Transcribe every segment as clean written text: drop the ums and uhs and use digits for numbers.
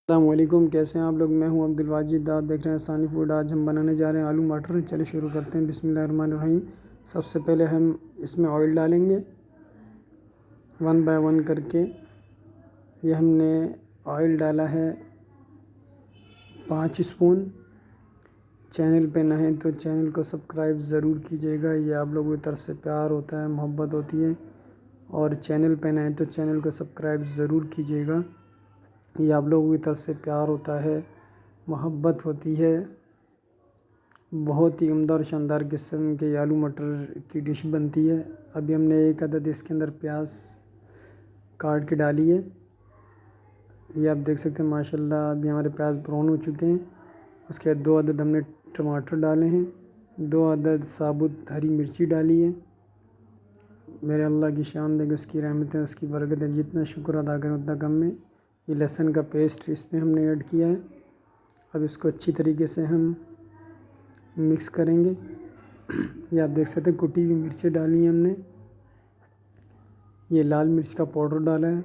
السلام علیکم، کیسے ہیں آپ لوگ؟ میں ہوں عبدالواجد، آپ دیکھ رہے ہیں ثانی فوڈ۔ آج ہم بنانے جا رہے ہیں آلو مٹر۔ چلے شروع کرتے ہیں۔ بسم اللہ الرحمن الرحیم۔ سب سے پہلے ہم اس میں آئل ڈالیں گے 1 بائی 1 کر کے۔ یہ ہم نے آئل ڈالا ہے 5 اسپون۔ چینل پہ نہ ہیں تو چینل کو سبسکرائب ضرور کیجیے گا، یہ آپ لوگوں کی طرف سے پیار ہوتا ہے، محبت ہوتی ہے۔ اور چینل پہ نہ ہیں تو چینل کو سبسکرائب ضرور کیجیے گا، یہ آپ لوگوں کی طرف سے پیار ہوتا ہے، محبت ہوتی ہے۔ بہت ہی عمدہ اور شاندار قسم کے آلو مٹر کی ڈش بنتی ہے۔ ابھی ہم نے 1 عدد اس کے اندر پیاز کاٹ کے ڈالی ہے، یہ آپ دیکھ سکتے ہیں ماشاءاللہ۔ ابھی ہمارے پیاز براؤن ہو چکے ہیں۔ اس کے بعد 2 عدد ہم نے ٹماٹر ڈالے ہیں، 2 عدد ثابت ہری مرچی ڈالی ہے۔ میرے اللہ کی شان دیکھیں، اس کی رحمت ہے، اس کی برکت ہے، جتنا شکر ادا کریں اتنا کم ہے۔ یہ لہسن کا پیسٹ اس میں ہم نے ایڈ کیا ہے۔ اب اس کو اچھی طریقے سے ہم مکس کریں گے۔ یہ آپ دیکھ سکتے ہیں کٹی ہوئی مرچیں ڈالی ہیں ہم نے، یہ لال مرچ کا پاؤڈر ڈالا ہے۔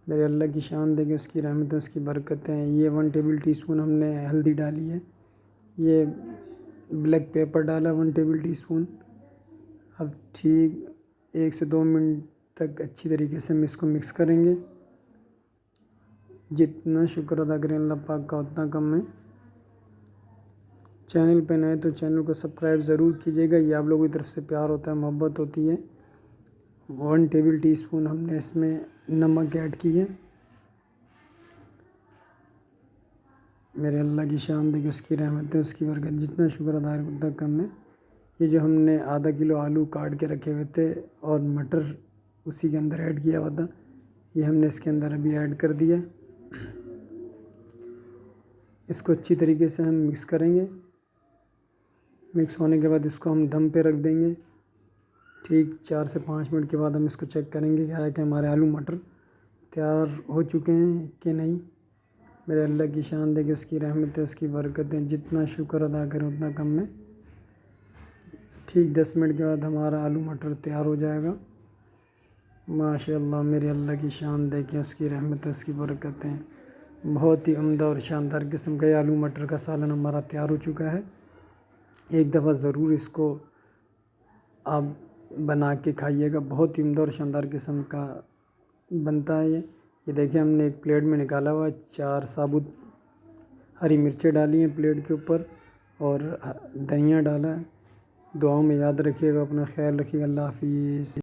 میرے اللہ کی شان دیکھیں، اس کی رحمت ہے، اس کی برکت ہے۔ یہ 1 ٹیبل ٹی اسپون ہم نے ہلدی ڈالی ہے۔ یہ بلیک پیپر ڈالا 1 ٹیبل ٹی اسپون۔ اب ٹھیک 1 سے 2 منٹ تک اچھی طریقے سے ہم اس کو مکس کریں گے۔ جتنا شکر ادا کریں اللہ پاک کا اتنا کم ہے۔ چینل پہ نئے تو چینل کو سبسکرائب ضرور کیجیے گا، یہ آپ لوگوں کی طرف سے پیار ہوتا ہے، محبت ہوتی ہے۔ 1 ٹیبل ٹی اسپون ہم نے اس میں نمک ایڈ کی ہے۔ میرے اللہ کی شان دیکھیں، اس کی رحمت ہے، اس کی برکت، جتنا شکر ادا کریں اتنا کم ہے۔ یہ جو ہم نے ½ کلو آلو کاٹ کے رکھے ہوئے تھے اور مٹر اسی کے اندر ایڈ کیا ہوا تھا، یہ ہم نے اس کے اندر ابھی ایڈ کر دیا۔ اس کو اچھی طریقے سے ہم مکس کریں گے۔ مکس ہونے کے بعد اس کو ہم دم پہ رکھ دیں گے۔ ٹھیک 4 سے 5 منٹ کے بعد ہم اس کو چیک کریں گے کہ ہمارے آلو مٹر تیار ہو چکے ہیں کہ نہیں۔ میرے اللہ کی شان دیکھیں، اس کی رحمت ہے، اس کی برکت ہے، جتنا شکر ادا کریں اتنا کم ہے۔ ٹھیک 10 منٹ کے بعد ہمارا آلو مٹر تیار ہو جائے گا۔ ماشاءاللہ میرے اللہ کی شان دیکھیں، اس کی رحمت ہے، اس کی برکت ہے۔ بہت ہی عمدہ اور شاندار قسم کا یہ آلو مٹر کا سالن ہمارا تیار ہو چکا ہے۔ ایک دفعہ ضرور اس کو آپ بنا کے کھائیے گا، بہت ہی عمدہ اور شاندار قسم کا بنتا ہے یہ دیکھیں ہم نے ایک پلیٹ میں نکالا ہوا ہے، 4 ثابت ہری مرچیں ڈالی ہیں پلیٹ کے اوپر اور دھنیا ڈالا ہے۔ دعاؤں میں یاد رکھیے گا، اپنا خیال رکھیے گا۔ اللہ حافظ۔